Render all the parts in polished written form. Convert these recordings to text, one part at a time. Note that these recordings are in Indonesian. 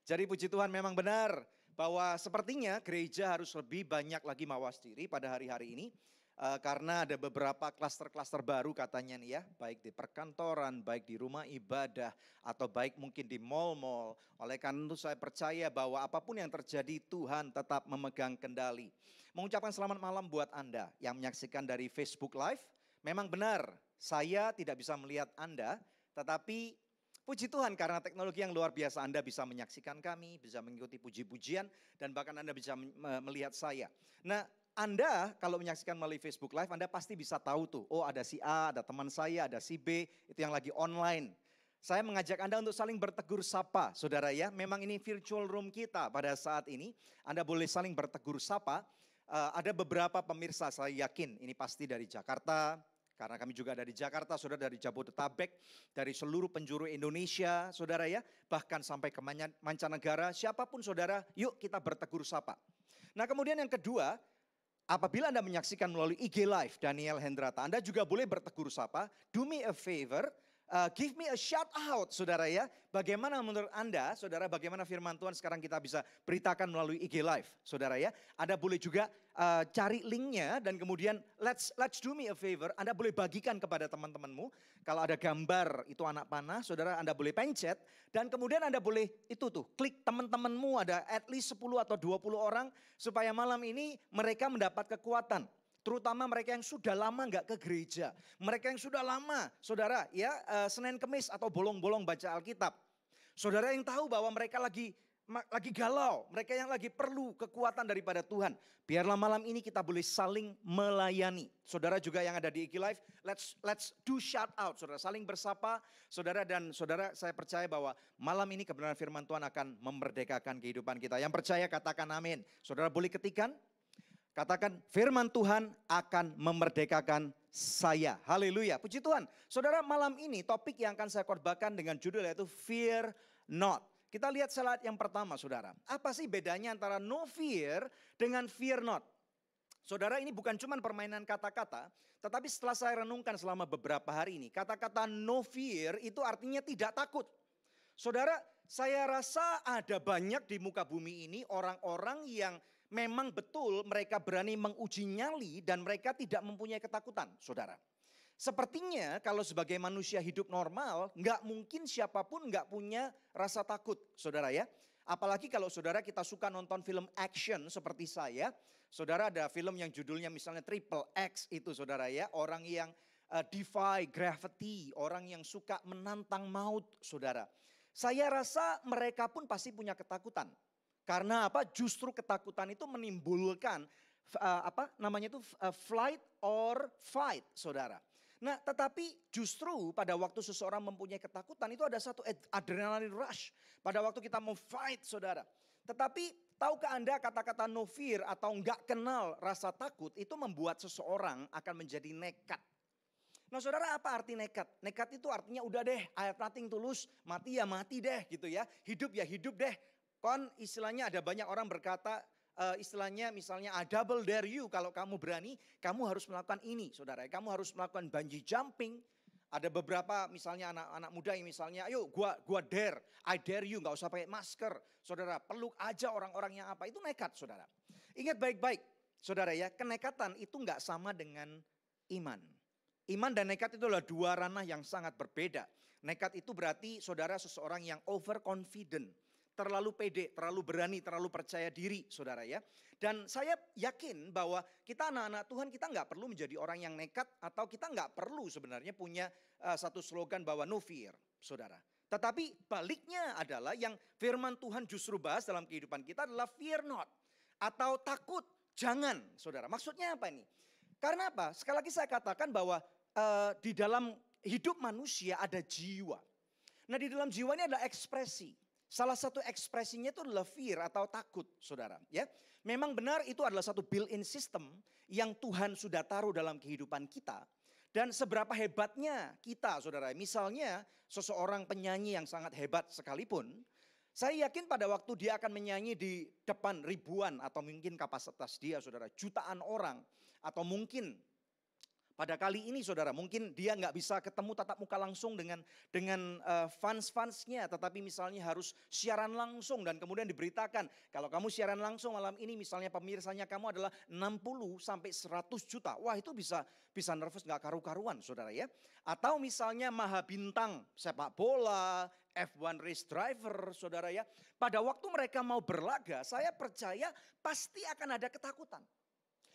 Jadi puji Tuhan memang benar bahwa sepertinya gereja harus lebih banyak lagi mawas diri pada hari-hari ini. Karena ada beberapa klaster-klaster baru katanya nih ya. Baik di perkantoran, baik di rumah ibadah, atau baik mungkin di mal-mal. Oleh karena itu saya percaya bahwa apapun yang terjadi Tuhan tetap memegang kendali. Mengucapkan selamat malam buat Anda yang menyaksikan dari Facebook Live. Memang benar saya tidak bisa melihat Anda, tetapi puji Tuhan karena teknologi yang luar biasa Anda bisa menyaksikan kami, bisa mengikuti puji-pujian, dan bahkan Anda bisa melihat saya. Nah, Anda kalau menyaksikan melalui Facebook Live, Anda pasti bisa tahu tuh, oh ada si A, ada teman saya, ada si B, itu yang lagi online. Saya mengajak Anda untuk saling bertegur sapa, saudara ya. Memang ini virtual room kita pada saat ini, Anda boleh saling bertegur sapa. Ada beberapa pemirsa, saya yakin ini pasti dari Jakarta, karena kami juga dari Jakarta, saudara dari Jabodetabek, dari seluruh penjuru Indonesia, saudara ya. Bahkan sampai ke mancanegara, siapapun saudara, yuk kita bertegur sapa. Nah kemudian yang kedua, apabila Anda menyaksikan melalui IG Live Daniel Hendrata, Anda juga boleh bertegur sapa. Do me a favor, give me a shout out, saudara ya. Bagaimana menurut Anda, saudara, bagaimana firman Tuhan sekarang kita bisa beritakan melalui IG Live, saudara ya. Anda boleh juga cari linknya dan kemudian let's do me a favor. Anda boleh bagikan kepada teman-temanmu. Kalau ada gambar itu anak panah, saudara Anda boleh pencet. Dan kemudian Anda boleh itu tuh klik teman-temanmu ada at least 10 atau 20 orang. Supaya malam ini mereka mendapat kekuatan. Terutama mereka yang sudah lama nggak ke gereja. Mereka yang sudah lama, saudara, ya Senin Kemis atau bolong-bolong baca Alkitab. Saudara yang tahu bahwa mereka lagi galau. Mereka yang lagi perlu kekuatan daripada Tuhan. Biarlah malam ini kita boleh saling melayani. Saudara juga yang ada di IG Live, let's do shout out. Saudara saling bersapa. Saudara dan saudara, saya percaya bahwa malam ini kebenaran firman Tuhan akan memerdekakan kehidupan kita. Yang percaya katakan amin. Saudara boleh ketikan. Katakan firman Tuhan akan memerdekakan saya. Haleluya. Puji Tuhan. Saudara malam ini topik yang akan saya khotbahkan dengan judul yaitu fear not. Kita lihat slide yang pertama saudara. Apa sih bedanya antara no fear dengan fear not? Saudara ini bukan cuma permainan kata-kata. Tetapi setelah saya renungkan selama beberapa hari ini. Kata-kata no fear itu artinya tidak takut. Saudara, saya rasa ada banyak di muka bumi ini orang-orang yang memang betul mereka berani menguji nyali dan mereka tidak mempunyai ketakutan, saudara. Sepertinya kalau sebagai manusia hidup normal, nggak mungkin siapapun nggak punya rasa takut, saudara ya. Apalagi kalau saudara kita suka nonton film action seperti saya. Saudara ada film yang judulnya misalnya Triple X itu saudara ya. Orang yang defy gravity, orang yang suka menantang maut saudara. Saya rasa mereka pun pasti punya ketakutan. Karena apa? Justru ketakutan itu menimbulkan flight or fight, saudara. Nah, tetapi justru pada waktu seseorang mempunyai ketakutan itu ada satu adrenaline rush. Pada waktu kita mau fight, saudara. Tetapi tahukah Anda kata-kata no fear atau enggak kenal rasa takut itu membuat seseorang akan menjadi nekat. Nah saudara, apa arti nekat? Nekat itu artinya udah deh, I have nothing to lose, mati ya mati deh gitu ya. Hidup ya hidup deh. Kon istilahnya ada banyak orang berkata istilahnya misalnya I double dare you, kalau kamu berani kamu harus melakukan ini saudara. Kamu harus melakukan bungee jumping. Ada beberapa misalnya anak-anak muda yang misalnya ayo gua dare, I dare you, gak usah pakai masker. Saudara peluk aja orang-orang yang apa, itu nekat saudara. Ingat baik-baik saudara ya, kenekatan itu gak sama dengan iman. Iman dan nekat itu adalah dua ranah yang sangat berbeda. Nekat itu berarti saudara seseorang yang overconfident. Terlalu pede, terlalu berani, terlalu percaya diri saudara ya. Dan saya yakin bahwa kita anak-anak Tuhan kita nggak perlu menjadi orang yang nekat. Atau kita nggak perlu sebenarnya punya satu slogan bahwa no fear saudara. Tetapi baliknya adalah yang firman Tuhan justru bahas dalam kehidupan kita adalah fear not. Atau takut, jangan saudara. Maksudnya apa ini? Karena apa? Sekali lagi saya katakan bahwa di dalam hidup manusia ada jiwa. Nah di dalam jiwa ini ada ekspresi. Salah satu ekspresinya itu adalah fear atau takut saudara. Ya, memang benar itu adalah satu built-in system yang Tuhan sudah taruh dalam kehidupan kita. Dan seberapa hebatnya kita saudara. Misalnya seseorang penyanyi yang sangat hebat sekalipun. Saya yakin pada waktu dia akan menyanyi di depan ribuan atau mungkin kapasitas dia saudara jutaan orang. Atau mungkin Pada kali ini saudara, mungkin dia nggak bisa ketemu tatap muka langsung dengan fans-fansnya, tetapi misalnya harus siaran langsung dan kemudian diberitakan kalau kamu siaran langsung malam ini, misalnya pemirsanya kamu adalah 60 sampai 100 juta. Wah, itu bisa nervous nggak karu-karuan saudara ya. Atau misalnya maha bintang sepak bola, F1 race driver saudara ya. Pada waktu mereka mau berlaga, saya percaya pasti akan ada ketakutan.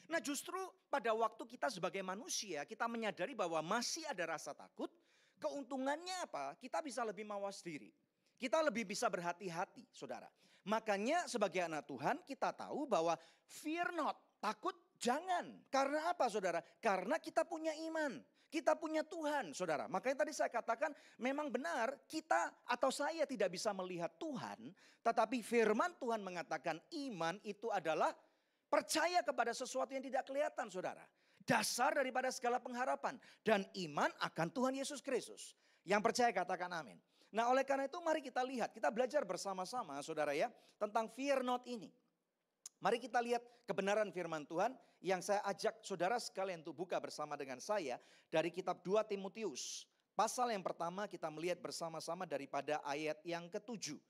Nah, justru pada waktu kita sebagai manusia, kita menyadari bahwa masih ada rasa takut, keuntungannya apa? Kita bisa lebih mawas diri. Kita lebih bisa berhati-hati, saudara. Makanya sebagai anak Tuhan kita tahu bahwa fear not, takut jangan. Karena apa saudara? Karena kita punya iman. Kita punya Tuhan saudara. Makanya tadi saya katakan memang benar kita atau saya tidak bisa melihat Tuhan. Tetapi firman Tuhan mengatakan iman itu adalah percaya kepada sesuatu yang tidak kelihatan saudara. Dasar daripada segala pengharapan. Dan iman akan Tuhan Yesus Kristus. Yang percaya katakan amin. Nah oleh karena itu mari kita lihat. Kita belajar bersama-sama saudara ya. Tentang fear not ini. Mari kita lihat kebenaran firman Tuhan. Yang saya ajak saudara sekalian untuk buka bersama dengan saya. Dari kitab 2 Timotius. Pasal yang pertama kita melihat bersama-sama daripada ayat yang ke-7.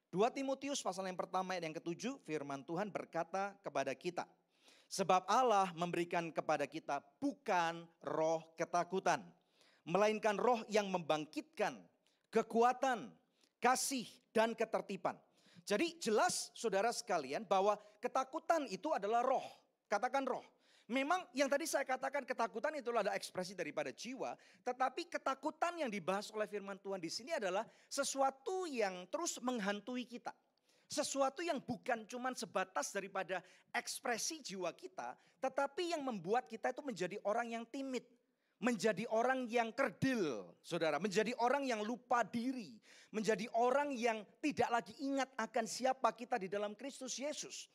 2 Timotius pasal yang pertama ayat yang ke-7, firman Tuhan berkata kepada kita. Sebab Allah memberikan kepada kita bukan roh ketakutan, melainkan roh yang membangkitkan kekuatan, kasih dan ketertiban. Jadi jelas saudara sekalian bahwa ketakutan itu adalah roh. Katakan roh. Memang yang tadi saya katakan ketakutan itu adalah ekspresi daripada jiwa. Tetapi ketakutan yang dibahas oleh firman Tuhan di sini adalah sesuatu yang terus menghantui kita. Sesuatu yang bukan cuma sebatas daripada ekspresi jiwa kita. Tetapi yang membuat kita itu menjadi orang yang timid. Menjadi orang yang kerdil, saudara. Menjadi orang yang lupa diri. Menjadi orang yang tidak lagi ingat akan siapa kita di dalam Kristus Yesus.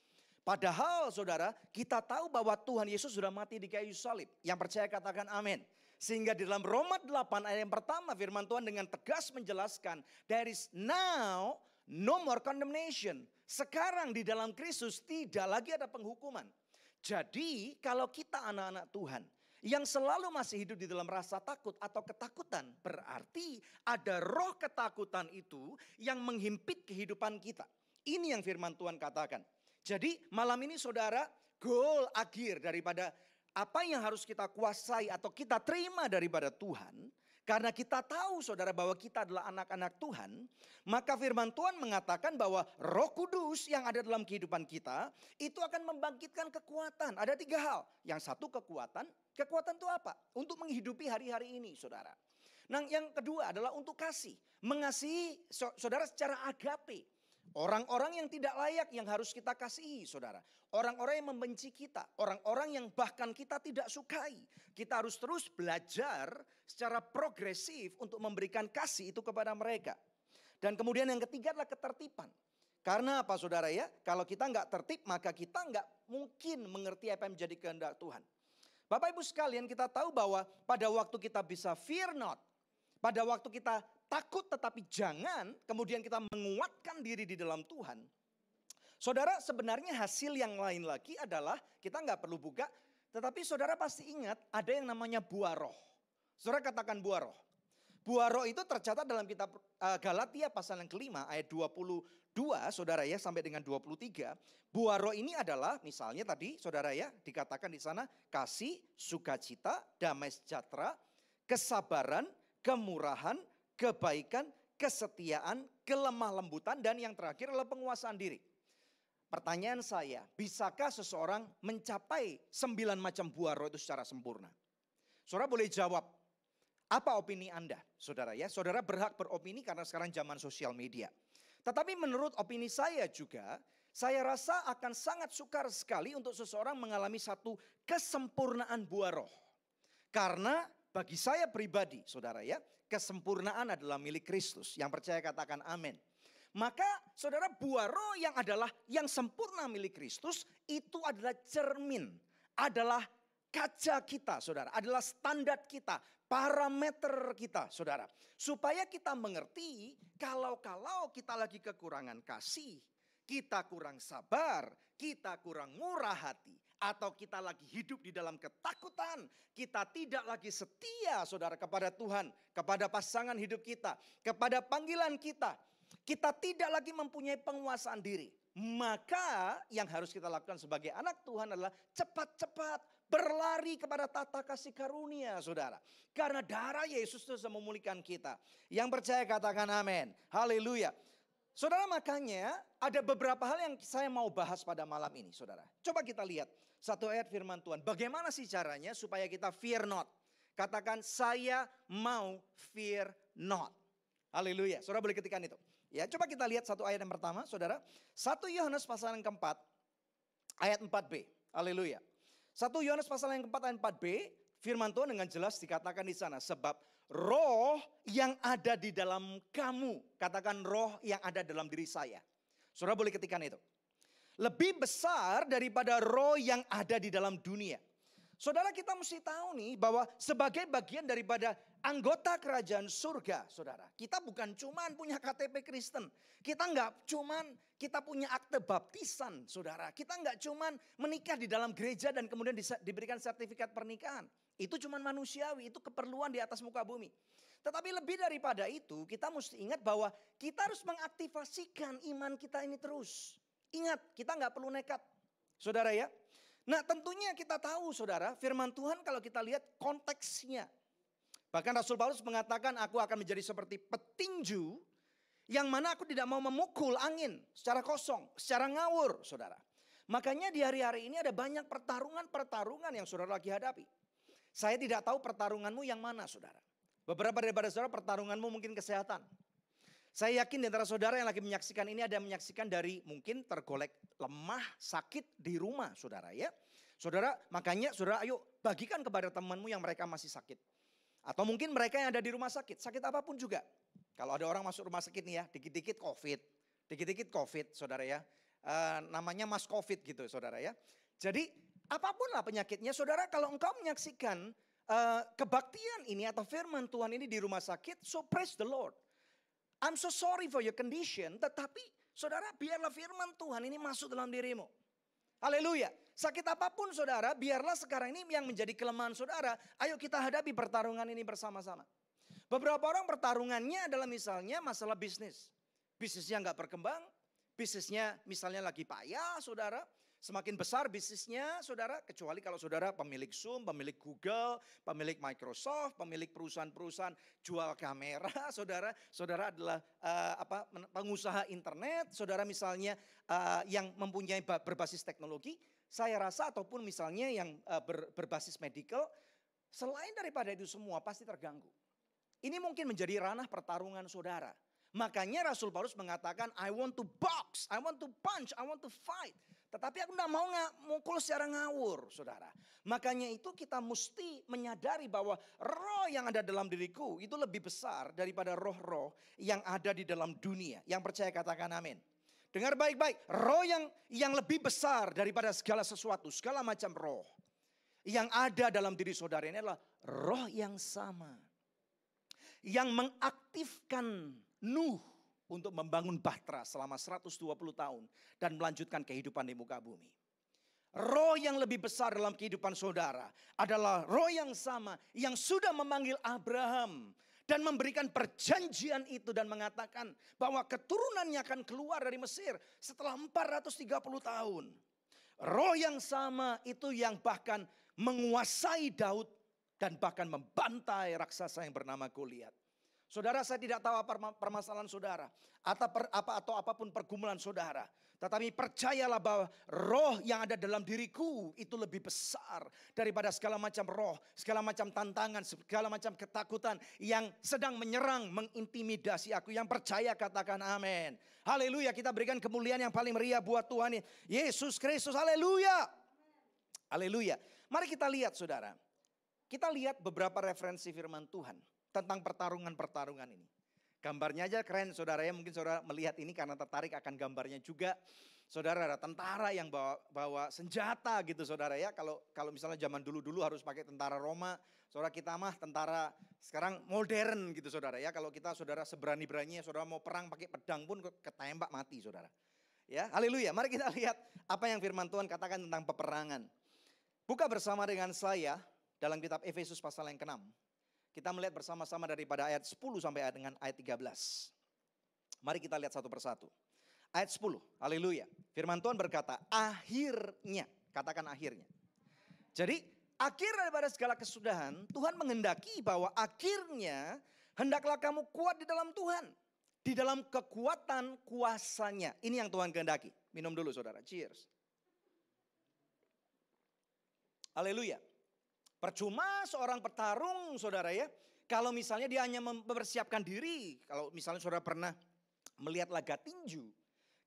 Padahal saudara, kita tahu bahwa Tuhan Yesus sudah mati di kayu salib. Yang percaya katakan amin. Sehingga di dalam Roma 8 ayat yang pertama firman Tuhan dengan tegas menjelaskan. There is now no more condemnation. Sekarang di dalam Kristus tidak lagi ada penghukuman. Jadi kalau kita anak-anak Tuhan yang selalu masih hidup di dalam rasa takut atau ketakutan. Berarti ada roh ketakutan itu yang menghimpit kehidupan kita. Ini yang firman Tuhan katakan. Jadi malam ini saudara, goal akhir daripada apa yang harus kita kuasai atau kita terima daripada Tuhan. Karena kita tahu saudara bahwa kita adalah anak-anak Tuhan. Maka firman Tuhan mengatakan bahwa Roh Kudus yang ada dalam kehidupan kita itu akan membangkitkan kekuatan. Ada 3 hal. Yang satu kekuatan. Kekuatan itu apa? Untuk menghidupi hari-hari ini saudara. Nah yang kedua adalah untuk kasih. Mengasihi saudara secara agape. Orang-orang yang tidak layak yang harus kita kasihi saudara. Orang-orang yang membenci kita. Orang-orang yang bahkan kita tidak sukai. Kita harus terus belajar secara progresif untuk memberikan kasih itu kepada mereka. Dan kemudian yang ketiga adalah ketertiban. Karena apa saudara ya? Kalau kita nggak tertib maka kita nggak mungkin mengerti apa yang menjadi kehendak Tuhan. Bapak Ibu sekalian kita tahu bahwa pada waktu kita bisa fear not. Pada waktu kita takut tetapi jangan, kemudian kita menguatkan diri di dalam Tuhan. Saudara sebenarnya hasil yang lain lagi adalah kita nggak perlu buka. Tetapi saudara pasti ingat ada yang namanya buah roh. Saudara katakan buah roh. Buah roh itu tercatat dalam kitab Galatia pasal yang kelima ayat 22 saudara ya sampai dengan 23. Buah roh ini adalah misalnya tadi saudara ya dikatakan di sana kasih, sukacita, damai sejahtera, kesabaran, kemurahan, kebaikan, kesetiaan, kelemah lembutan, dan yang terakhir adalah penguasaan diri. Pertanyaan saya, bisakah seseorang mencapai 9 macam buah roh itu secara sempurna? Saudara boleh jawab, apa opini Anda? Saudara ya, saudara berhak beropini karena sekarang zaman sosial media. Tetapi menurut opini saya juga, saya rasa akan sangat sukar sekali untuk seseorang mengalami satu kesempurnaan buah roh. Karena bagi saya pribadi, saudara ya, kesempurnaan adalah milik Kristus. Yang percaya katakan amin. Maka saudara buah roh yang adalah yang sempurna milik Kristus itu adalah cermin, adalah kaca kita saudara, adalah standar kita, parameter kita saudara. Supaya kita mengerti kalau kita lagi kekurangan kasih, kita kurang sabar, kita kurang murah hati. atau kita lagi hidup di dalam ketakutan, kita tidak lagi setia saudara kepada Tuhan, kepada pasangan hidup kita, kepada panggilan kita tidak lagi mempunyai penguasaan diri. Maka yang harus kita lakukan sebagai anak Tuhan adalah cepat-cepat berlari kepada tata kasih karunia saudara. Karena darah Yesus sudah memulihkan kita. Yang percaya katakan amin. Haleluya. Saudara, makanya ada beberapa hal yang saya mau bahas pada malam ini saudara. Coba kita lihat satu ayat firman Tuhan. Bagaimana sih caranya supaya kita fear not. Katakan saya mau fear not. Haleluya. Saudara boleh ketikkan itu. Ya, coba kita lihat satu ayat yang pertama saudara. 1 Yohanes pasal yang keempat ayat 4b. Haleluya. 1 Yohanes pasal yang keempat ayat 4b. Firman Tuhan dengan jelas dikatakan di sana. Sebab roh yang ada di dalam kamu. Katakan roh yang ada dalam diri saya. Saudara boleh ketikkan itu. Lebih besar daripada roh yang ada di dalam dunia. Saudara, kita mesti tahu nih bahwa sebagai bagian daripada anggota kerajaan surga, saudara. Kita bukan cuman punya KTP Kristen. Kita nggak cuman kita punya akte baptisan, saudara. Kita nggak cuman menikah di dalam gereja dan kemudian diberikan sertifikat pernikahan. Itu cuman manusiawi, itu keperluan di atas muka bumi. Tetapi lebih daripada itu, kita mesti ingat bahwa kita harus mengaktifasikan iman kita ini terus. Ingat, kita nggak perlu nekat, saudara ya. Nah tentunya kita tahu saudara, firman Tuhan kalau kita lihat konteksnya. Bahkan Rasul Paulus mengatakan aku akan menjadi seperti petinju yang mana aku tidak mau memukul angin secara kosong, secara ngawur saudara. Makanya di hari-hari ini ada banyak pertarungan yang saudara lagi hadapi. Saya tidak tahu pertarunganmu yang mana saudara. Beberapa daripada saudara pertarunganmu mungkin kesehatan. Saya yakin di antara saudara yang lagi menyaksikan ini ada yang menyaksikan dari mungkin tergolek lemah, sakit di rumah saudara ya. Saudara makanya saudara ayo bagikan kepada temanmu yang mereka masih sakit. Atau mungkin mereka yang ada di rumah sakit apapun juga. Kalau ada orang masuk rumah sakit nih ya, dikit-dikit COVID saudara ya. Namanya Mas COVID gitu saudara ya. Jadi apapun lah penyakitnya saudara, kalau engkau menyaksikan kebaktian ini atau firman Tuhan ini di rumah sakit, so praise the Lord. I'm so sorry for your condition, tetapi saudara biarlah firman Tuhan ini masuk dalam dirimu. Haleluya. Sakit apapun saudara, biarlah sekarang ini yang menjadi kelemahan saudara. Ayo kita hadapi pertarungan ini bersama-sama. Beberapa orang pertarungannya adalah misalnya masalah bisnis. Bisnisnya nggak berkembang, bisnisnya misalnya lagi payah saudara. Semakin besar bisnisnya saudara, kecuali kalau saudara pemilik Zoom, pemilik Google, pemilik Microsoft, pemilik perusahaan-perusahaan jual kamera, saudara adalah pengusaha internet, saudara misalnya yang mempunyai berbasis teknologi, saya rasa ataupun misalnya yang berbasis medical, selain daripada itu semua pasti terganggu. Ini mungkin menjadi ranah pertarungan saudara. Makanya Rasul Paulus mengatakan, I want to box, I want to punch, I want to fight. Tetapi aku tidak mau mukul secara ngawur saudara. Makanya itu kita mesti menyadari bahwa roh yang ada dalam diriku itu lebih besar daripada roh-roh yang ada di dalam dunia. Yang percaya katakan amin. Dengar baik-baik, roh yang lebih besar daripada segala sesuatu, segala macam roh. Yang ada dalam diri saudara ini adalah roh yang sama. Yang mengaktifkan Nuh untuk membangun Bahtera selama 120 tahun dan melanjutkan kehidupan di muka bumi. Roh yang lebih besar dalam kehidupan saudara adalah roh yang sama yang sudah memanggil Abraham dan memberikan perjanjian itu dan mengatakan bahwa keturunannya akan keluar dari Mesir setelah 430 tahun. Roh yang sama itu yang bahkan menguasai Daud dan bahkan membantai raksasa yang bernama Goliat. Saudara, saya tidak tahu apa permasalahan saudara atau apapun pergumulan saudara. Tetapi percayalah bahwa roh yang ada dalam diriku itu lebih besar daripada segala macam roh, segala macam tantangan, segala macam ketakutan yang sedang menyerang, mengintimidasi aku. Yang percaya katakan amin. Haleluya, kita berikan kemuliaan yang paling meriah buat Tuhan Yesus Kristus. Haleluya. Haleluya. Mari kita lihat saudara. Kita lihat beberapa referensi firman Tuhan tentang pertarungan-pertarungan ini. Gambarnya aja keren saudara ya. Mungkin saudara melihat ini karena tertarik akan gambarnya juga. Saudara ada tentara yang bawa senjata gitu saudara ya. Kalau misalnya zaman dulu-dulu harus pakai tentara Roma. Saudara kita mah tentara sekarang modern gitu saudara ya. Kalau kita saudara seberani-beraninya saudara mau perang pakai pedang pun ketembak mati saudara. Ya, haleluya. Mari kita lihat apa yang firman Tuhan katakan tentang peperangan. Buka bersama dengan saya dalam kitab Efesus pasal yang ke-6. Kita melihat bersama-sama daripada ayat 10 sampai dengan ayat 13. Mari kita lihat satu persatu. Ayat 10, haleluya. Firman Tuhan berkata, akhirnya, katakan akhirnya. Jadi akhir daripada segala kesudahan, Tuhan menghendaki bahwa akhirnya hendaklah kamu kuat di dalam Tuhan. Di dalam kekuatan kuasanya. Ini yang Tuhan kehendaki. Minum dulu saudara, cheers. Haleluya. Percuma seorang petarung saudara ya. Kalau misalnya dia hanya mempersiapkan diri. Kalau misalnya saudara pernah melihat laga tinju.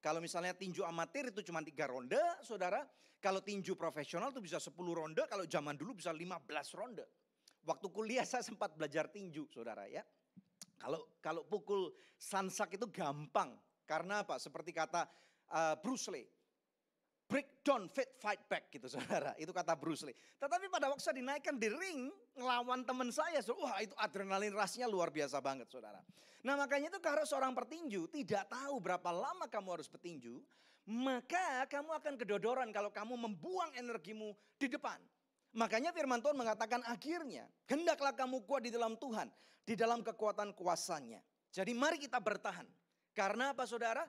Kalau misalnya tinju amatir itu cuma 3 ronde saudara. Kalau tinju profesional itu bisa 10 ronde. Kalau zaman dulu bisa 15 ronde. Waktu kuliah saya sempat belajar tinju saudara ya. Kalau pukul sansak itu gampang. Karena apa? Seperti kata Bruce Lee. Break down, fight back gitu saudara. Itu kata Bruce Lee. Tetapi pada waktu saya dinaikkan di ring, ngelawan teman saya. Wah itu adrenalin rushnya luar biasa banget saudara. Nah makanya itu kalau seorang petinju tidak tahu berapa lama kamu harus petinju. Maka kamu akan kedodoran kalau kamu membuang energimu di depan. Makanya firman Tuhan mengatakan akhirnya. Hendaklah kamu kuat di dalam Tuhan. Di dalam kekuatan kuasanya. Jadi mari kita bertahan. Karena apa saudara?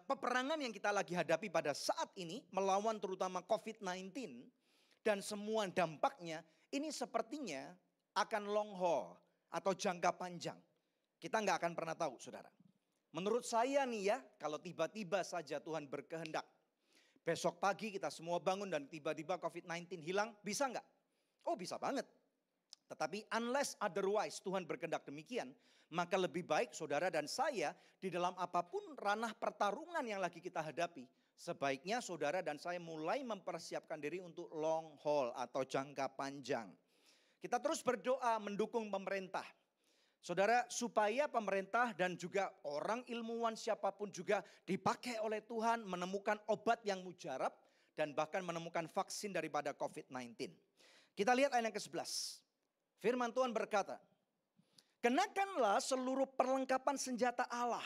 Peperangan yang kita lagi hadapi pada saat ini melawan terutama COVID-19 dan semua dampaknya ini sepertinya akan long haul atau jangka panjang. Kita nggak akan pernah tahu saudara. Menurut saya nih ya, kalau tiba-tiba saja Tuhan berkehendak. Besok pagi kita semua bangun dan tiba-tiba COVID-19 hilang, bisa nggak? Oh bisa banget. Tetapi unless otherwise Tuhan berkehendak demikian, maka lebih baik saudara dan saya di dalam apapun ranah pertarungan yang lagi kita hadapi. Sebaiknya saudara dan saya mulai mempersiapkan diri untuk long haul atau jangka panjang. Kita terus berdoa mendukung pemerintah. Saudara, supaya pemerintah dan juga orang ilmuwan siapapun juga dipakai oleh Tuhan menemukan obat yang mujarab dan bahkan menemukan vaksin daripada COVID-19. Kita lihat ayat yang ke-11. Firman Tuhan berkata, kenakanlah seluruh perlengkapan senjata Allah,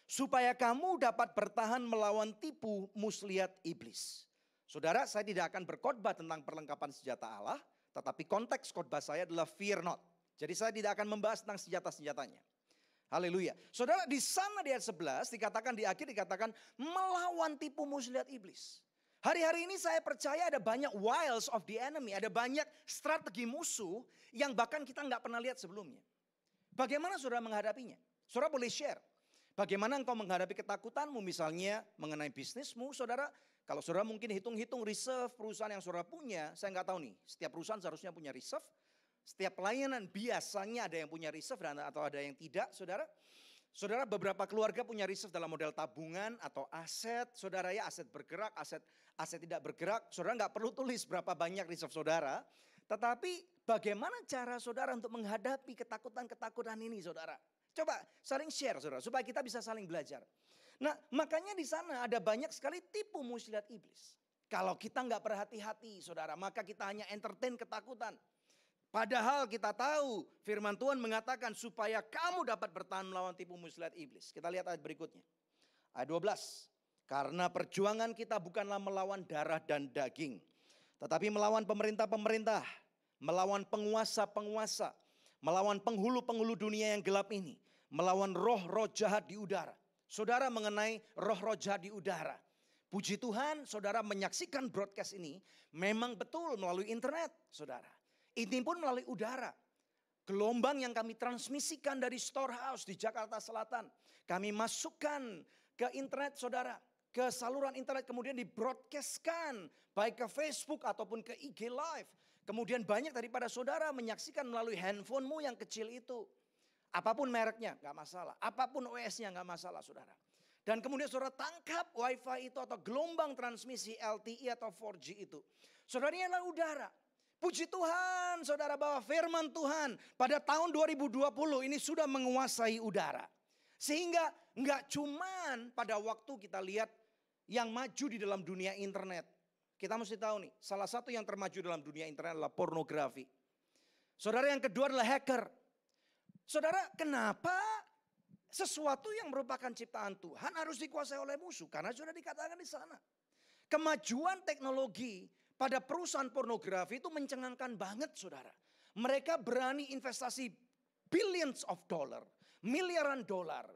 supaya kamu dapat bertahan melawan tipu muslihat iblis. Saudara, saya tidak akan berkhotbah tentang perlengkapan senjata Allah, tetapi konteks khotbah saya adalah fear not. Jadi saya tidak akan membahas tentang senjata-senjatanya. Haleluya. Saudara, di sana di ayat 11 dikatakan di akhir dikatakan melawan tipu muslihat iblis. Hari-hari ini saya percaya ada banyak wiles of the enemy, ada banyak strategi musuh yang bahkan kita nggak pernah lihat sebelumnya. Bagaimana saudara menghadapinya? Saudara boleh share. Bagaimana engkau menghadapi ketakutanmu misalnya mengenai bisnismu saudara. Kalau saudara mungkin hitung-hitung reserve perusahaan yang saudara punya. Saya nggak tahu nih, setiap perusahaan seharusnya punya reserve. Setiap pelayanan biasanya ada yang punya reserve atau ada yang tidak saudara. Saudara beberapa keluarga punya reserve dalam model tabungan atau aset. Saudara ya aset bergerak, aset tidak bergerak. Saudara nggak perlu tulis berapa banyak reserve saudara. Tetapi bagaimana cara saudara untuk menghadapi ketakutan-ketakutan ini saudara. Coba saling share saudara supaya kita bisa saling belajar. Nah makanya di sana ada banyak sekali tipu muslihat iblis. Kalau kita nggak berhati-hati saudara maka kita hanya entertain ketakutan. Padahal kita tahu firman Tuhan mengatakan supaya kamu dapat bertahan melawan tipu muslihat iblis. Kita lihat ayat berikutnya. Ayat 12. Karena perjuangan kita bukanlah melawan darah dan daging. Tetapi melawan pemerintah-pemerintah. Melawan penguasa-penguasa. Melawan penghulu-penghulu dunia yang gelap ini. Melawan roh-roh jahat di udara. Saudara mengenai roh-roh jahat di udara. Puji Tuhan saudara menyaksikan broadcast ini. Memang betul melalui internet saudara. Ini pun melalui udara. Gelombang yang kami transmisikan dari storehouse di Jakarta Selatan. Kami masukkan ke internet saudara. Ke saluran internet kemudian dibroadcastkan. Baik ke Facebook ataupun ke IG Live. Kemudian banyak daripada saudara menyaksikan melalui handphonemu yang kecil itu. Apapun mereknya gak masalah. Apapun OS-nya gak masalah saudara. Dan kemudian saudara tangkap wifi itu atau gelombang transmisi LTE atau 4G itu. Saudara ini adalah udara. Puji Tuhan saudara bahwa firman Tuhan pada tahun 2020 ini sudah menguasai udara. Sehingga enggak cuman pada waktu kita lihat yang maju di dalam dunia internet. Kita mesti tahu nih salah satu yang termaju dalam dunia internet adalah pornografi. Saudara yang kedua adalah hacker. Saudara kenapa sesuatu yang merupakan ciptaan Tuhan harus dikuasai oleh musuh? Karena sudah dikatakan di sana. Kemajuan teknologi pada perusahaan pornografi itu mencengangkan banget saudara. Mereka berani investasi billions of dollar, miliaran dolar.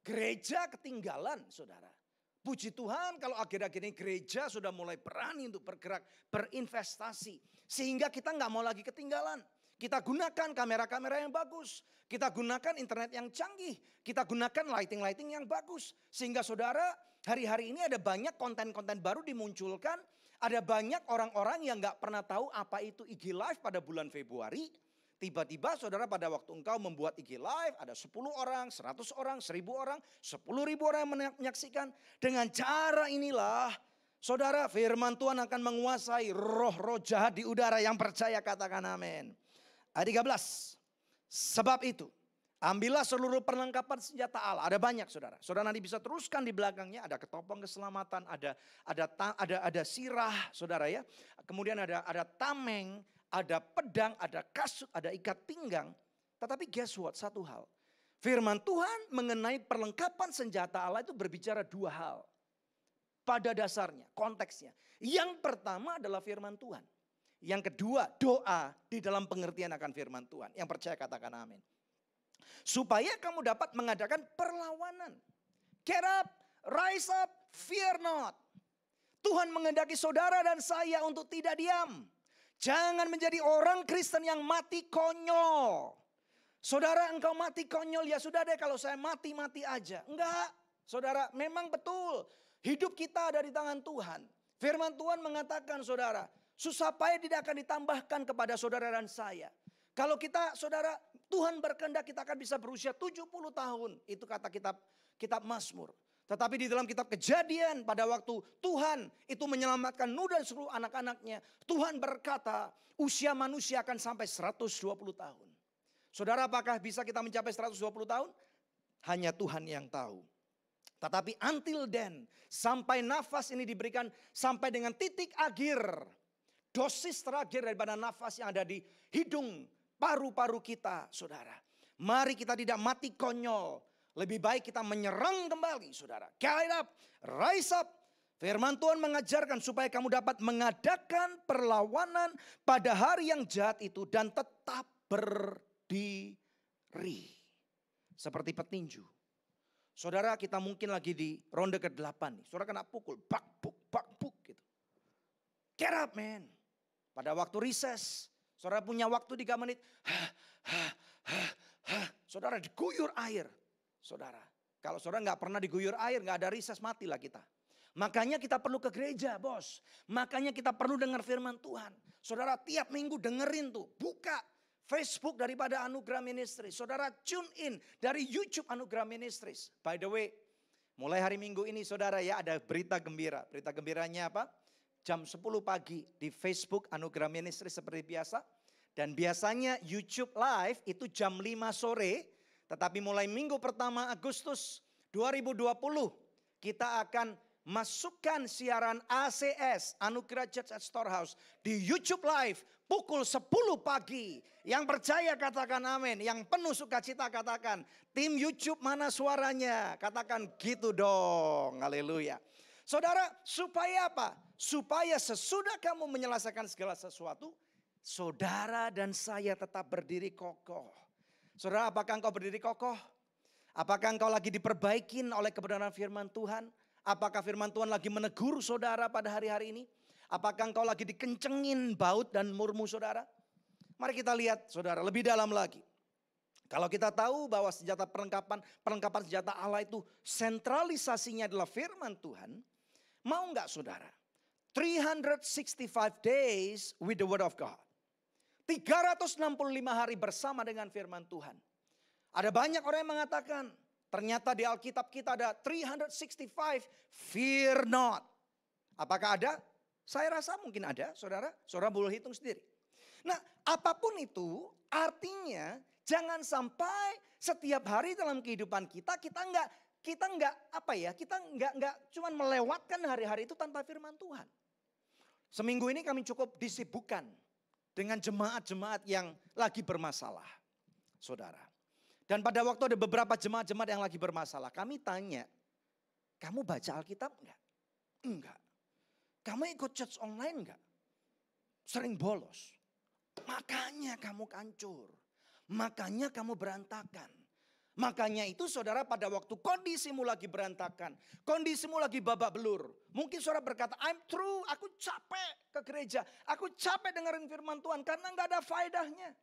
Gereja ketinggalan saudara. Puji Tuhan kalau akhir-akhir ini gereja sudah mulai berani untuk bergerak, berinvestasi. Sehingga kita nggak mau lagi ketinggalan. Kita gunakan kamera-kamera yang bagus. Kita gunakan internet yang canggih. Kita gunakan lighting-lighting yang bagus. Sehingga saudara hari-hari ini ada banyak konten-konten baru dimunculkan. Ada banyak orang-orang yang nggak pernah tahu apa itu IG Live pada bulan Februari. Tiba-tiba saudara pada waktu engkau membuat IG Live ada 10 orang, 100 orang, 1000 orang, 10.000 orang yang menyaksikan. Dengan cara inilah saudara firman Tuhan akan menguasai roh-roh jahat di udara. Yang percaya katakan amin. Ayat 13. Sebab itu ambillah seluruh perlengkapan senjata Allah. Ada banyak saudara. Saudara nanti bisa teruskan di belakangnya. Ada ketopong keselamatan, ada sirah saudara ya. Kemudian ada tameng. Ada pedang, ada kasut, ada ikat pinggang. Tetapi guess what? Satu hal. Firman Tuhan mengenai perlengkapan senjata Allah itu berbicara dua hal. Pada dasarnya, konteksnya. Yang pertama adalah firman Tuhan. Yang kedua, doa di dalam pengertian akan firman Tuhan. Yang percaya katakan amin. Supaya kamu dapat mengadakan perlawanan. Get up, rise up, fear not. Tuhan menghendaki saudara dan saya untuk tidak diam. Jangan menjadi orang Kristen yang mati konyol. Saudara engkau mati konyol, ya sudah deh kalau saya mati-mati aja. Enggak, saudara memang betul. Hidup kita ada di tangan Tuhan. Firman Tuhan mengatakan saudara, susah payah tidak akan ditambahkan kepada saudara dan saya. Kalau kita saudara, Tuhan berkehendak kita akan bisa berusia 70 tahun. Itu kata kitab Mazmur. Tetapi di dalam kitab Kejadian pada waktu Tuhan itu menyelamatkan Nuh dan seluruh anak-anaknya. Tuhan berkata usia manusia akan sampai 120 tahun. Saudara apakah bisa kita mencapai 120 tahun? Hanya Tuhan yang tahu. Tetapi until then sampai nafas ini diberikan sampai dengan titik akhir. Dosis terakhir daripada nafas yang ada di hidung paru-paru kita saudara. Mari kita tidak mati konyol. Lebih baik kita menyerang kembali saudara. Get up, rise up. Firman Tuhan mengajarkan supaya kamu dapat mengadakan perlawanan pada hari yang jahat itu. Dan tetap berdiri. Seperti petinju. Saudara kita mungkin lagi di ronde ke-8 nih. Saudara kena pukul, bak-buk gitu. Get up man. Pada waktu recess, saudara punya waktu 3 menit. Saudara diguyur air. Saudara, kalau saudara nggak pernah diguyur air, nggak ada riset, matilah kita. Makanya kita perlu ke gereja, bos. Makanya kita perlu dengar firman Tuhan. Saudara tiap minggu dengerin tuh, buka Facebook daripada Anugerah Ministries. Saudara tune in dari YouTube Anugerah Ministries. By the way, mulai hari Minggu ini saudara ya ada berita gembira. Berita gembiranya apa? Jam 10 pagi di Facebook Anugerah Ministries seperti biasa. Dan biasanya YouTube Live itu jam 5 sore. Tetapi mulai minggu pertama Agustus 2020 kita akan masukkan siaran ACS Anugerah Church at Storehouse di YouTube Live pukul 10 pagi. Yang percaya katakan amin, yang penuh sukacita katakan tim YouTube mana suaranya? Katakan gitu dong, haleluya. Saudara supaya apa? Supaya sesudah kamu menyelesaikan segala sesuatu, saudara dan saya tetap berdiri kokoh. Saudara, apakah engkau berdiri kokoh? Apakah engkau lagi diperbaikin oleh kebenaran firman Tuhan? Apakah firman Tuhan lagi menegur saudara pada hari-hari ini? Apakah engkau lagi dikencengin baut dan murmu saudara? Mari kita lihat saudara lebih dalam lagi. Kalau kita tahu bahwa perlengkapan senjata Allah itu sentralisasinya adalah firman Tuhan. Mau enggak saudara? 365 days with the word of God. 365 hari bersama dengan firman Tuhan. Ada banyak orang yang mengatakan, ternyata di Alkitab kita ada 365, fear not. Apakah ada? Saya rasa mungkin ada, saudara. Saudara boleh hitung sendiri. Nah, apapun itu artinya jangan sampai setiap hari dalam kehidupan kita nggak cuman melewatkan hari-hari itu tanpa firman Tuhan. Seminggu ini kami cukup disibukkan dengan jemaat-jemaat yang lagi bermasalah, saudara. Dan pada waktu ada beberapa jemaat-jemaat yang lagi bermasalah, kami tanya, kamu baca Alkitab enggak? Enggak. Kamu ikut church online enggak? sering bolos. Makanya kamu hancur. Makanya kamu berantakan. Makanya itu saudara pada waktu kondisimu lagi berantakan. Kondisimu lagi babak belur. Mungkin saudara berkata, I'm through, aku capek ke gereja. Aku capek dengerin firman Tuhan karena gak ada faedahnya.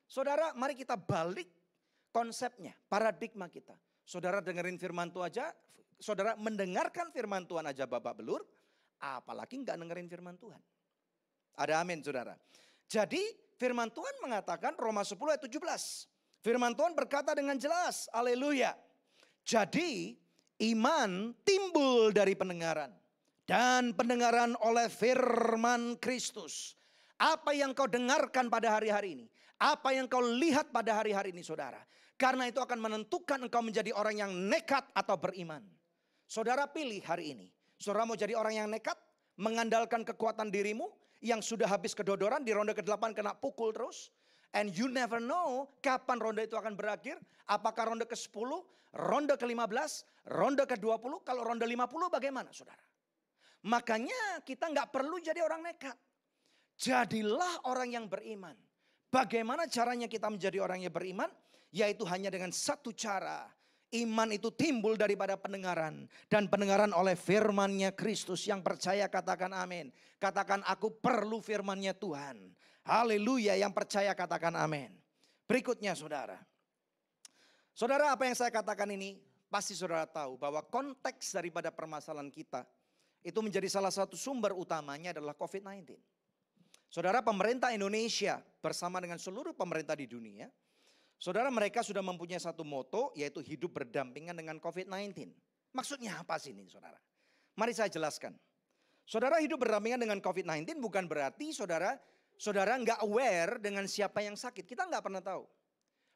Saudara mari kita balik konsepnya, paradigma kita. Saudara dengerin firman Tuhan aja, saudara mendengarkan firman Tuhan aja babak belur. Apalagi gak dengerin firman Tuhan. Ada amin saudara. Jadi firman Tuhan mengatakan Roma 10 ayat 17. Firman Tuhan berkata dengan jelas, haleluya. Jadi iman timbul dari pendengaran. Dan pendengaran oleh firman Kristus. Apa yang kau dengarkan pada hari-hari ini. Apa yang kau lihat pada hari-hari ini saudara. Karena itu akan menentukan engkau menjadi orang yang nekat atau beriman. Saudara pilih hari ini. Saudara mau jadi orang yang nekat. Mengandalkan kekuatan dirimu. Yang sudah habis kedodoran di ronde ke-8 kena pukul terus. And you never know kapan ronde itu akan berakhir. Apakah ronde ke-10, ronde ke-15, ronde ke-20. Kalau ronde 50 bagaimana saudara? Makanya kita nggak perlu jadi orang nekat. Jadilah orang yang beriman. Bagaimana caranya kita menjadi orang yang beriman? Yaitu hanya dengan satu cara. Iman itu timbul daripada pendengaran. Dan pendengaran oleh firman-Nya Kristus. Yang percaya katakan amin. Katakan aku perlu firman-Nya Tuhan. Haleluya, yang percaya katakan amin. Berikutnya saudara. Saudara apa yang saya katakan ini pasti saudara tahu bahwa konteks daripada permasalahan kita. Itu menjadi salah satu sumber utamanya adalah COVID-19. Saudara pemerintah Indonesia bersama dengan seluruh pemerintah di dunia. Saudara mereka sudah mempunyai satu moto yaitu hidup berdampingan dengan COVID-19. Maksudnya apa sih ini saudara? Mari saya jelaskan. Saudara hidup berdampingan dengan COVID-19 bukan berarti saudara nggak aware dengan siapa yang sakit. Kita nggak pernah tahu.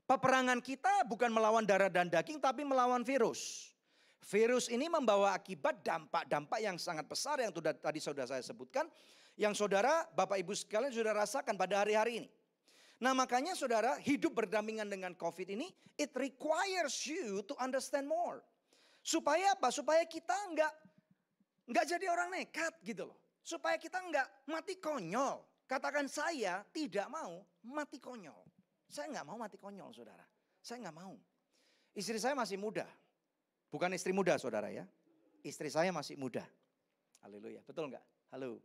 Peperangan kita bukan melawan darah dan daging tapi melawan virus. Virus ini membawa akibat dampak-dampak yang sangat besar yang tadi sudah saya sebutkan. Yang saudara, Bapak Ibu sekalian sudah rasakan pada hari-hari ini. Nah makanya saudara hidup berdampingan dengan COVID ini, it requires you to understand more. Supaya apa? Supaya kita nggak jadi orang nekat gitu loh. Supaya kita nggak mati konyol. Katakan saya tidak mau mati konyol. Saya nggak mau mati konyol saudara. Saya nggak mau. Istri saya masih muda. Bukan istri muda saudara ya. Istri saya masih muda. Haleluya. Betul nggak? Halo.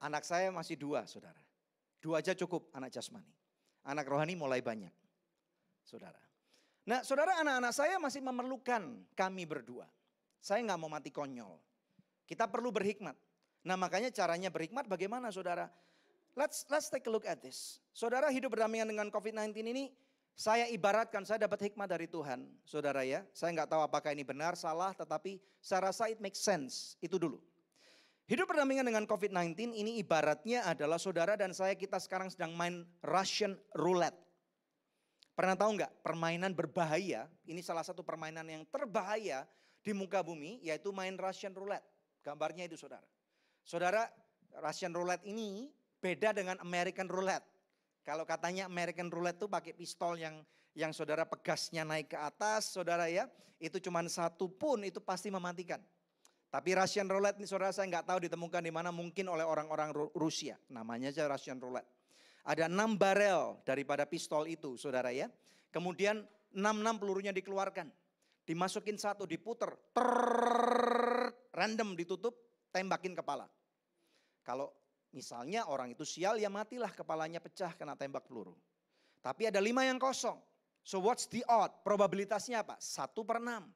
Anak saya masih 2 saudara. 2 aja cukup anak jasmani. Anak rohani mulai banyak. Saudara. Nah saudara anak-anak saya masih memerlukan kami berdua. Saya nggak mau mati konyol. Kita perlu berhikmat. Nah makanya caranya berhikmat bagaimana saudara? Let's take a look at this. Saudara hidup berdampingan dengan COVID-19 ini. Saya ibaratkan saya dapat hikmat dari Tuhan. Saudara ya. Saya nggak tahu apakah ini benar, salah. Tetapi saya rasa it makes sense. Itu dulu. Hidup berdampingan dengan COVID-19 ini ibaratnya adalah saudara dan saya kita sekarang sedang main Russian roulette. Pernah tahu nggak permainan berbahaya, ini salah satu permainan yang terbahaya di muka bumi yaitu main Russian roulette. Gambarnya itu saudara. Saudara Russian roulette ini beda dengan American roulette. Kalau katanya American roulette itu pakai pistol yang saudara pegasnya naik ke atas saudara ya. Itu cuma satu pun itu pasti mematikan. Tapi Russian roulette ini saudara saya nggak tahu ditemukan di mana mungkin oleh orang-orang Rusia. Namanya aja Russian roulette. Ada 6 barel daripada pistol itu saudara ya. Kemudian 6 pelurunya dikeluarkan. Dimasukin satu diputer. Random ditutup tembakin kepala. Kalau misalnya orang itu sial ya matilah kepalanya pecah kena tembak peluru. Tapi ada 5 yang kosong. So what's the odd? Probabilitasnya apa? 1/6.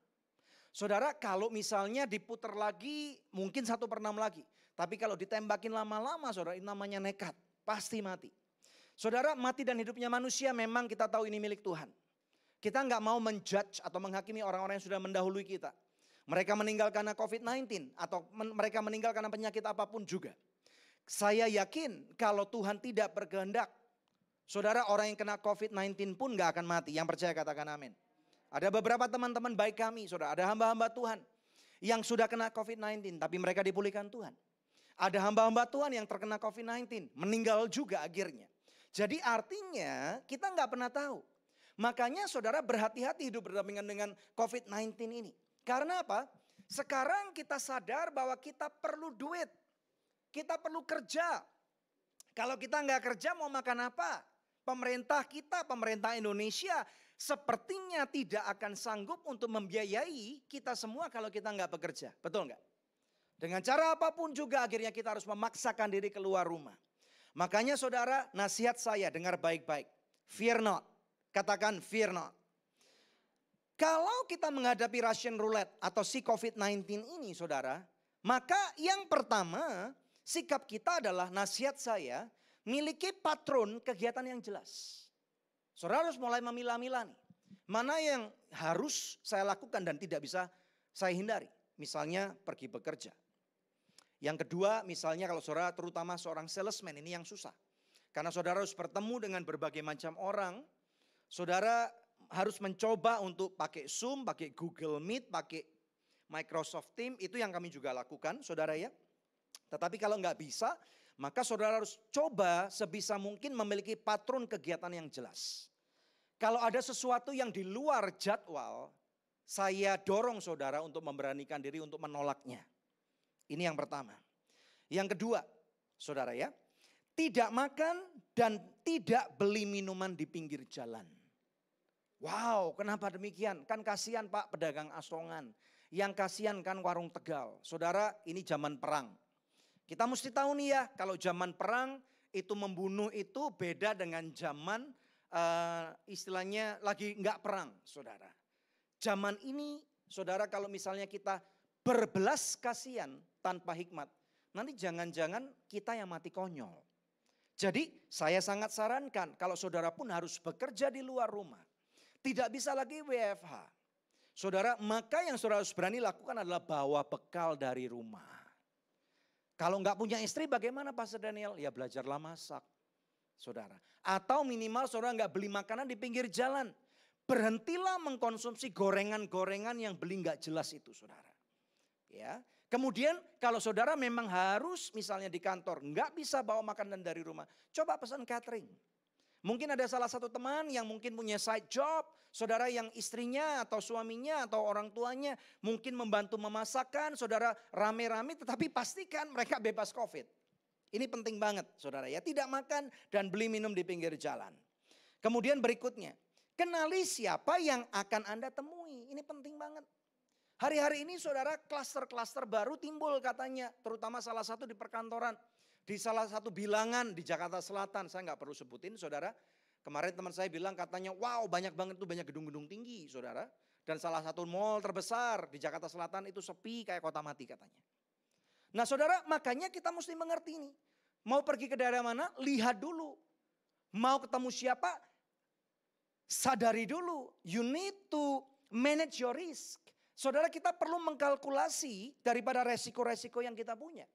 Saudara kalau misalnya diputer lagi mungkin 1/6 lagi. Tapi kalau ditembakin lama-lama saudara ini namanya nekat. Pasti mati. Saudara mati dan hidupnya manusia memang kita tahu ini milik Tuhan. Kita nggak mau menjudge atau menghakimi orang-orang yang sudah mendahului kita. Mereka meninggal karena COVID-19 atau mereka meninggal karena penyakit apapun juga. Saya yakin kalau Tuhan tidak berkehendak. Saudara orang yang kena COVID-19 pun nggak akan mati. Yang percaya katakan amin. Ada beberapa teman-teman baik kami, saudara. Ada hamba-hamba Tuhan yang sudah kena COVID-19, tapi mereka dipulihkan Tuhan. Ada hamba-hamba Tuhan yang terkena COVID-19, meninggal juga akhirnya. Jadi artinya kita nggak pernah tahu. Makanya saudara berhati-hati hidup berdampingan dengan COVID-19 ini. Karena apa? Sekarang kita sadar bahwa kita perlu duit. Kita perlu kerja. Kalau kita nggak kerja mau makan apa? Pemerintah kita, pemerintah Indonesia sepertinya tidak akan sanggup untuk membiayai kita semua kalau kita nggak bekerja. Betul nggak? Dengan cara apapun juga akhirnya kita harus memaksakan diri keluar rumah. Makanya saudara, nasihat saya dengar baik-baik. Fear not. Katakan fear not. Kalau kita menghadapi Russian roulette atau si COVID-19 ini saudara, maka yang pertama sikap kita adalah nasihat saya, miliki patron kegiatan yang jelas. Saudara harus mulai memilah-milah nih. Mana yang harus saya lakukan dan tidak bisa saya hindari. Misalnya pergi bekerja. Yang kedua misalnya kalau saudara terutama seorang salesman ini yang susah. Karena saudara harus bertemu dengan berbagai macam orang. Saudara harus mencoba untuk pakai Zoom, pakai Google Meet, pakai Microsoft Teams. Itu yang kami juga lakukan saudara ya. Tetapi kalau nggak bisa, maka saudara harus coba sebisa mungkin memiliki patron kegiatan yang jelas. Kalau ada sesuatu yang di luar jadwal, saya dorong saudara untuk memberanikan diri untuk menolaknya. Ini yang pertama. Yang kedua, saudara ya, tidak makan dan tidak beli minuman di pinggir jalan. Wow, kenapa demikian? Kan kasihan Pak pedagang asongan. Yang kasihan kan warung Tegal. Saudara, ini zaman perang. Kita mesti tahu nih ya, kalau zaman perang itu membunuh itu beda dengan zaman istilahnya lagi enggak perang, saudara. Zaman ini, saudara kalau misalnya kita berbelas kasihan tanpa hikmat, nanti jangan-jangan kita yang mati konyol. Jadi saya sangat sarankan kalau saudara pun harus bekerja di luar rumah. Tidak bisa lagi WFH. Saudara, maka yang saudara harus berani lakukan adalah bawa bekal dari rumah. Kalau enggak punya istri bagaimana Pastor Daniel? Ya belajarlah masak, saudara. Atau minimal saudara enggak beli makanan di pinggir jalan. Berhentilah mengkonsumsi gorengan-gorengan yang beli enggak jelas itu saudara. Ya. Kemudian kalau saudara memang harus misalnya di kantor enggak bisa bawa makanan dari rumah. Coba pesan catering. Mungkin ada salah satu teman yang mungkin punya side job, saudara yang istrinya atau suaminya atau orang tuanya mungkin membantu memasakkan, saudara rame-rame tetapi pastikan mereka bebas COVID. Ini penting banget saudara ya, tidak makan dan beli minum di pinggir jalan. Kemudian berikutnya, kenali siapa yang akan Anda temui, ini penting banget. Hari-hari ini saudara klaster-klaster baru timbul katanya, terutama salah satu di perkantoran. Di salah satu bilangan di Jakarta Selatan, saya nggak perlu sebutin saudara. Kemarin teman saya bilang katanya wow banyak banget tuh banyak gedung-gedung tinggi saudara. Dan salah satu mall terbesar di Jakarta Selatan itu sepi kayak kota mati katanya. Nah saudara makanya kita mesti mengerti nih. Mau pergi ke daerah mana lihat dulu. Mau ketemu siapa sadari dulu. You need to manage your risk. Saudara kita perlu mengkalkulasi daripada resiko-resiko yang kita punya.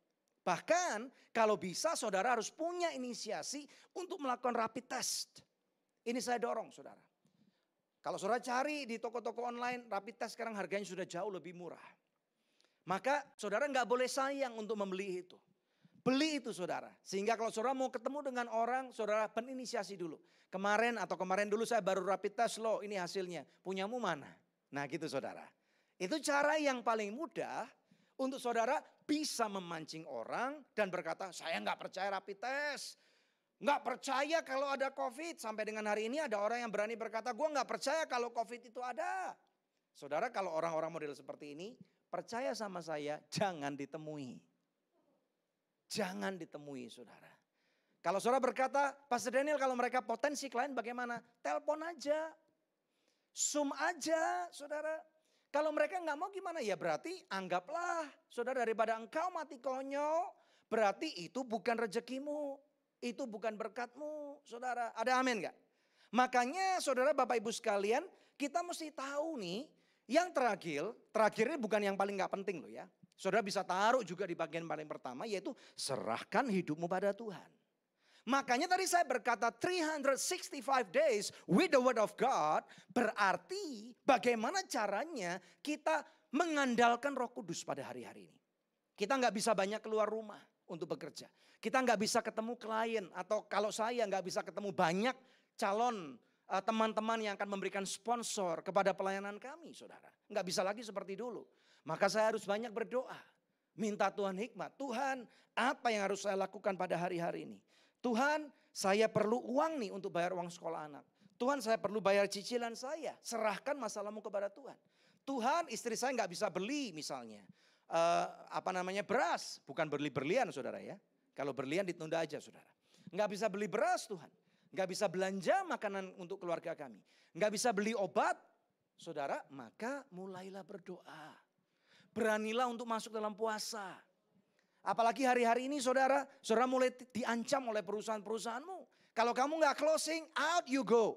Bahkan kalau bisa saudara harus punya inisiasi untuk melakukan rapid test. Ini saya dorong saudara. Kalau saudara cari di toko-toko online rapid test sekarang harganya sudah jauh lebih murah. Maka saudara nggak boleh sayang untuk membeli itu. Beli itu saudara. Sehingga kalau saudara mau ketemu dengan orang saudara berinisiasi dulu. Kemarin dulu saya baru rapid test loh ini hasilnya. Punyamu mana? Nah gitu saudara. Itu cara yang paling mudah untuk saudara bisa memancing orang dan berkata saya nggak percaya rapid test. Nggak percaya kalau ada COVID. Sampai dengan hari ini ada orang yang berani berkata gue nggak percaya kalau COVID itu ada. Saudara kalau orang-orang model seperti ini percaya sama saya jangan ditemui. Jangan ditemui saudara. Kalau saudara berkata Pastor Daniel kalau mereka potensi klien bagaimana? Telepon aja. Zoom aja saudara. Kalau mereka nggak mau gimana ya berarti anggaplah saudara daripada engkau mati konyol berarti itu bukan rezekimu, itu bukan berkatmu saudara. Ada amin nggak? Makanya saudara Bapak Ibu sekalian kita mesti tahu nih yang terakhirnya bukan yang paling nggak penting loh ya. Saudara bisa taruh juga di bagian paling pertama yaitu serahkan hidupmu pada Tuhan. Makanya tadi saya berkata 365 days with the word of God berarti bagaimana caranya kita mengandalkan Roh Kudus pada hari-hari ini. Kita nggak bisa banyak keluar rumah untuk bekerja. Kita nggak bisa ketemu klien atau kalau saya nggak bisa ketemu banyak calon teman-teman yang akan memberikan sponsor kepada pelayanan kami saudara. Nggak bisa lagi seperti dulu. Maka saya harus banyak berdoa. Minta Tuhan hikmat. Tuhan apa yang harus saya lakukan pada hari-hari ini? Tuhan, saya perlu uang nih untuk bayar uang sekolah anak. Tuhan, saya perlu bayar cicilan saya. Serahkan masalahmu kepada Tuhan. Tuhan, istri saya nggak bisa beli misalnya beras, bukan beli berlian saudara ya. Kalau berlian ditunda aja saudara. Nggak bisa beli beras Tuhan, nggak bisa belanja makanan untuk keluarga kami, nggak bisa beli obat, saudara. Maka mulailah berdoa, beranilah untuk masuk dalam puasa. Apalagi hari-hari ini saudara mulai diancam oleh perusahaan-perusahaanmu. Kalau kamu nggak closing, out you go.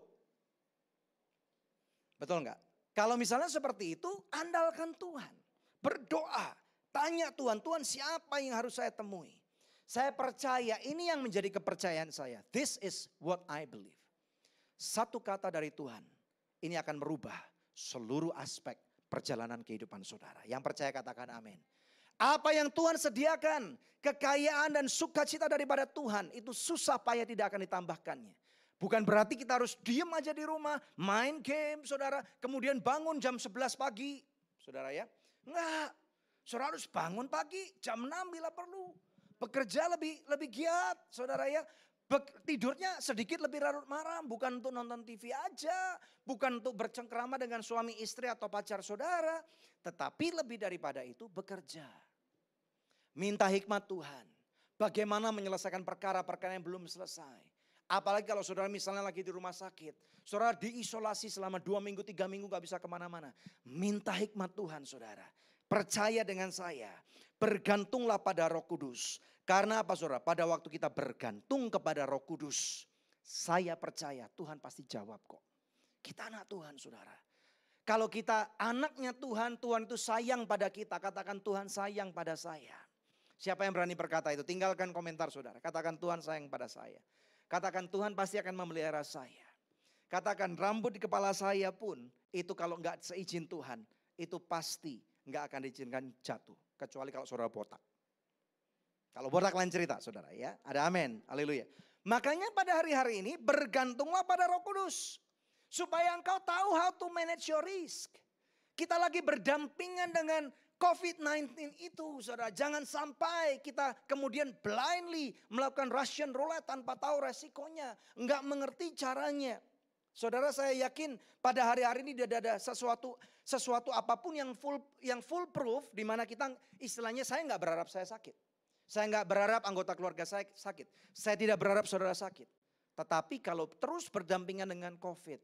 Betul nggak? Kalau misalnya seperti itu, andalkan Tuhan. Berdoa, tanya Tuhan, Tuhan siapa yang harus saya temui? Saya percaya, ini yang menjadi kepercayaan saya. This is what I believe. Satu kata dari Tuhan, ini akan merubah seluruh aspek perjalanan kehidupan saudara. Yang percaya katakan amin. Apa yang Tuhan sediakan, kekayaan dan sukacita daripada Tuhan, itu susah payah tidak akan ditambahkannya. Bukan berarti kita harus diem aja di rumah, main game saudara, kemudian bangun jam 11 pagi. Saudara ya, enggak. Saudara harus bangun pagi, jam 6 bila perlu. Bekerja lebih giat saudara ya. Tidurnya sedikit lebih larut malam, bukan untuk nonton TV aja, bukan untuk bercengkrama dengan suami istri atau pacar saudara, tetapi lebih daripada itu bekerja. Minta hikmat Tuhan, bagaimana menyelesaikan perkara-perkara yang belum selesai. Apalagi kalau saudara misalnya lagi di rumah sakit, saudara diisolasi selama 2 minggu, 3 minggu gak bisa kemana-mana. Minta hikmat Tuhan saudara, percaya dengan saya, bergantunglah pada Roh Kudus. Karena apa saudara? Pada waktu kita bergantung kepada Roh Kudus, saya percaya Tuhan pasti jawab kok. Kita anak Tuhan saudara. Kalau kita anaknya Tuhan, Tuhan itu sayang pada kita. Katakan Tuhan sayang pada saya. Siapa yang berani berkata itu? Tinggalkan komentar saudara. Katakan Tuhan sayang pada saya. Katakan Tuhan pasti akan memelihara saya. Katakan rambut di kepala saya pun itu kalau enggak seizin Tuhan, itu pasti enggak akan diizinkan jatuh. Kecuali kalau saudara botak. Kalau botak lain cerita saudara ya. Ada amin. Haleluya. Makanya pada hari-hari ini bergantunglah pada Roh Kudus. Supaya engkau tahu how to manage your risk. Kita lagi berdampingan dengan COVID-19 itu saudara. Jangan sampai kita kemudian blindly melakukan Russian roulette tanpa tahu resikonya. Enggak mengerti caranya. Saudara saya yakin pada hari-hari ini tidak ada sesuatu apapun yang full proof. Di mana kita istilahnya saya enggak berharap saya sakit. Saya enggak berharap anggota keluarga saya sakit. Saya tidak berharap saudara sakit. Tetapi kalau terus berdampingan dengan COVID.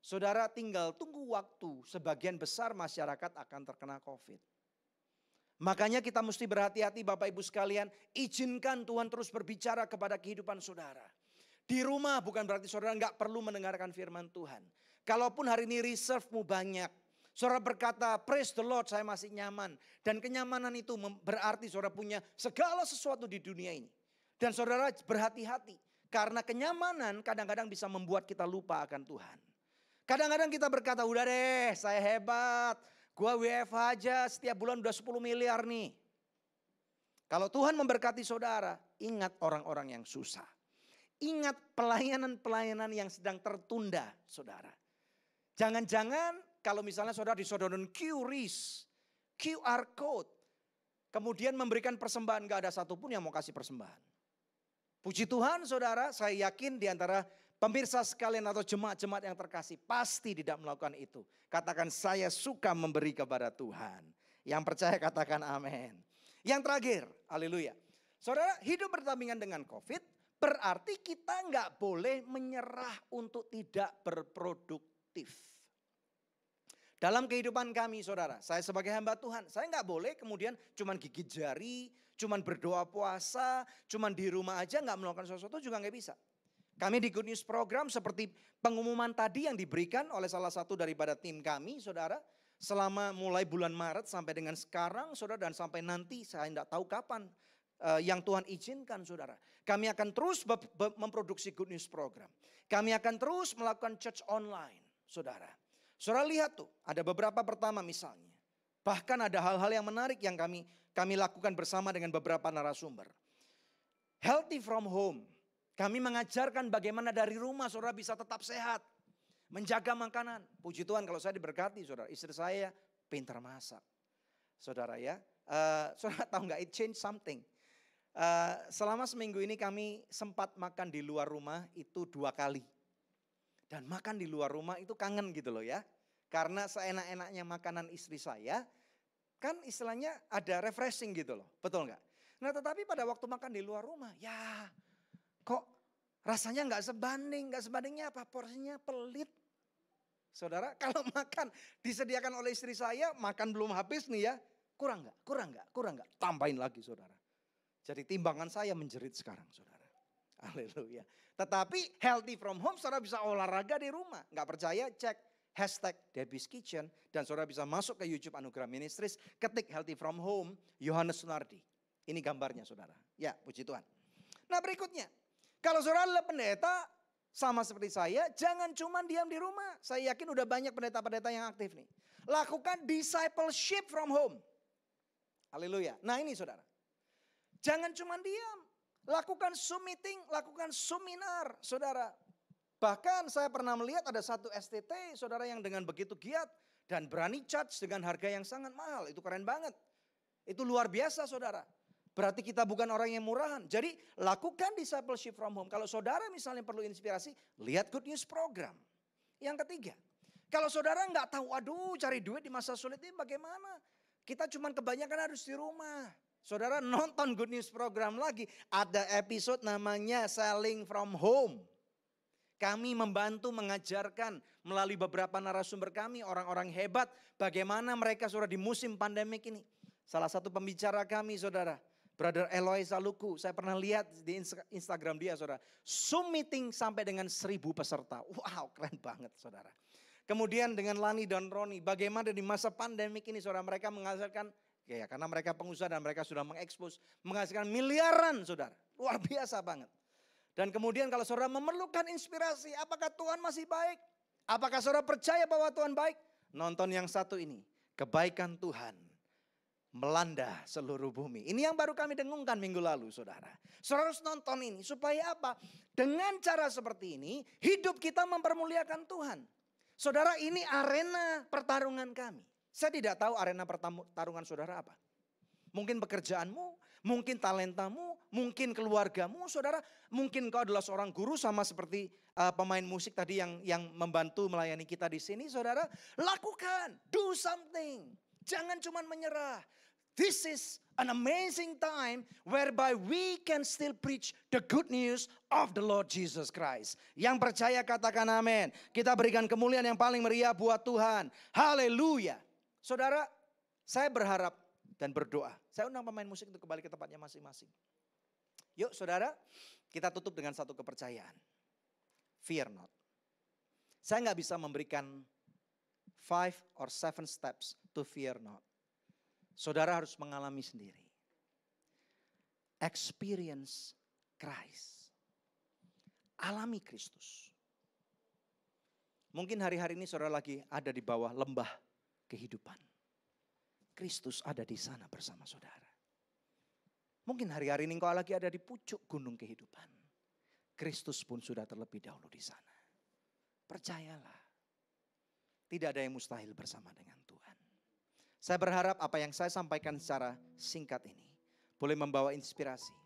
Saudara tinggal tunggu waktu. Sebagian besar masyarakat akan terkena COVID. Makanya kita mesti berhati-hati Bapak Ibu sekalian. Izinkan Tuhan terus berbicara kepada kehidupan saudara. Di rumah bukan berarti saudara nggak perlu mendengarkan firman Tuhan. Kalaupun hari ini reserve-mu banyak. Saudara berkata praise the Lord saya masih nyaman. Dan kenyamanan itu berarti saudara punya segala sesuatu di dunia ini. Dan saudara berhati-hati. Karena kenyamanan kadang-kadang bisa membuat kita lupa akan Tuhan. Kadang-kadang kita berkata udah deh saya hebat. Gua WFH aja setiap bulan udah 10 miliar nih. Kalau Tuhan memberkati saudara, ingat orang-orang yang susah. Ingat pelayanan-pelayanan yang sedang tertunda saudara. Jangan-jangan kalau misalnya saudara disodorin QR code. Kemudian memberikan persembahan, gak ada satupun yang mau kasih persembahan. Puji Tuhan saudara, saya yakin di antara pemirsa sekalian atau jemaat-jemaat yang terkasih pasti tidak melakukan itu. Katakan saya suka memberi kepada Tuhan. Yang percaya katakan amin. Yang terakhir, haleluya. Saudara hidup berdampingan dengan COVID berarti kita nggak boleh menyerah untuk tidak berproduktif. Dalam kehidupan kami saudara, saya sebagai hamba Tuhan, saya nggak boleh kemudian cuman gigit jari, cuman berdoa puasa, cuman di rumah aja nggak melakukan sesuatu juga nggak bisa. Kami di Good News Program seperti pengumuman tadi yang diberikan oleh salah satu daripada tim kami saudara. Selama mulai bulan Maret sampai dengan sekarang saudara dan sampai nanti saya tidak tahu kapan yang Tuhan izinkan saudara. Kami akan terus memproduksi Good News Program. Kami akan terus melakukan church online saudara. Saudara lihat tuh ada beberapa pertama misalnya. Bahkan ada hal-hal yang menarik yang kami lakukan bersama dengan beberapa narasumber. Healthy from home. Kami mengajarkan bagaimana dari rumah saudara bisa tetap sehat. Menjaga makanan. Puji Tuhan kalau saya diberkati saudara. Istri saya pintar masak. Saudara ya. Saudara tahu nggak it change something. Selama seminggu ini kami sempat makan di luar rumah itu 2 kali. Dan makan di luar rumah itu kangen gitu loh ya. Karena seenak-enaknya makanan istri saya, kan istilahnya ada refreshing gitu loh. Betul nggak? Nah tetapi pada waktu makan di luar rumah, ya kok rasanya nggak sebanding. Nggak sebandingnya apa? Porsinya pelit. Saudara, kalau makan disediakan oleh istri saya, makan belum habis nih ya. Kurang nggak? Kurang nggak? Kurang nggak? Tambahin lagi saudara. Jadi timbangan saya menjerit sekarang saudara. Haleluya. Tetapi healthy from home saudara bisa olahraga di rumah. Nggak percaya cek hashtag Debbie's Kitchen. Dan saudara bisa masuk ke YouTube Anugerah Ministries. Ketik healthy from home Yohanes Sunardi. Ini gambarnya saudara. Ya puji Tuhan. Nah berikutnya. Kalau saudara adalah pendeta sama seperti saya. Jangan cuma diam di rumah. Saya yakin udah banyak pendeta-pendeta yang aktif nih. Lakukan discipleship from home. Haleluya. Nah ini saudara. Jangan cuma diam, lakukan Zoom meeting, lakukan seminar, saudara. Bahkan saya pernah melihat ada satu STT, saudara yang dengan begitu giat dan berani charge dengan harga yang sangat mahal. Itu keren banget. Itu luar biasa saudara. Berarti kita bukan orang yang murahan. Jadi lakukan discipleship from home. Kalau saudara misalnya perlu inspirasi, lihat Good News Program. Yang ketiga, kalau saudara nggak tahu, aduh cari duit di masa sulit ini bagaimana? Kita cuma kebanyakan harus di rumah. Saudara nonton Good News Program lagi. Ada episode namanya Selling from Home. Kami membantu mengajarkan melalui beberapa narasumber kami, orang-orang hebat. Bagaimana mereka saudara di musim pandemik ini. Salah satu pembicara kami saudara. Brother Eloy Saluku. Saya pernah lihat di Instagram dia saudara. Zoom meeting sampai dengan 1.000 peserta. Wow keren banget saudara. Kemudian dengan Lani dan Roni. Bagaimana di masa pandemik ini saudara mereka menghasilkan. Ya, karena mereka pengusaha dan mereka sudah mengekspos, menghasilkan miliaran saudara. Luar biasa banget. Dan kemudian kalau saudara memerlukan inspirasi, apakah Tuhan masih baik? Apakah saudara percaya bahwa Tuhan baik? Nonton yang satu ini, kebaikan Tuhan melanda seluruh bumi. Ini yang baru kami dengungkan minggu lalu saudara. Saudara harus nonton ini supaya apa? Dengan cara seperti ini, hidup kita mempermuliakan Tuhan. Saudara ini arena pertarungan kami. Saya tidak tahu arena pertarungan saudara apa. Mungkin pekerjaanmu, mungkin talentamu, mungkin keluargamu, saudara. Mungkin kau adalah seorang guru sama seperti pemain musik tadi yang membantu melayani kita di sini, saudara. Lakukan, do something. Jangan cuma menyerah. This is an amazing time whereby we can still preach the good news of the Lord Jesus Christ. Yang percaya katakan amin. Kita berikan kemuliaan yang paling meriah buat Tuhan. Haleluya. Saudara, saya berharap dan berdoa. Saya undang pemain musik untuk kembali ke tempatnya masing-masing. Yuk saudara, kita tutup dengan satu kepercayaan. Fear not. Saya nggak bisa memberikan 5 or 7 steps to fear not. Saudara harus mengalami sendiri. Experience Christ. Alami Kristus. Mungkin hari-hari ini saudara lagi ada di bawah lembah kehidupan. Kristus ada di sana bersama saudara. Mungkin hari-hari ini engkau lagi ada di pucuk gunung kehidupan. Kristus pun sudah terlebih dahulu di sana. Percayalah. Tidak ada yang mustahil bersama dengan Tuhan. Saya berharap apa yang saya sampaikan secara singkat ini boleh membawa inspirasi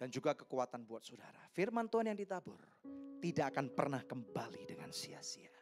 dan juga kekuatan buat saudara. Firman Tuhan yang ditabur tidak akan pernah kembali dengan sia-sia.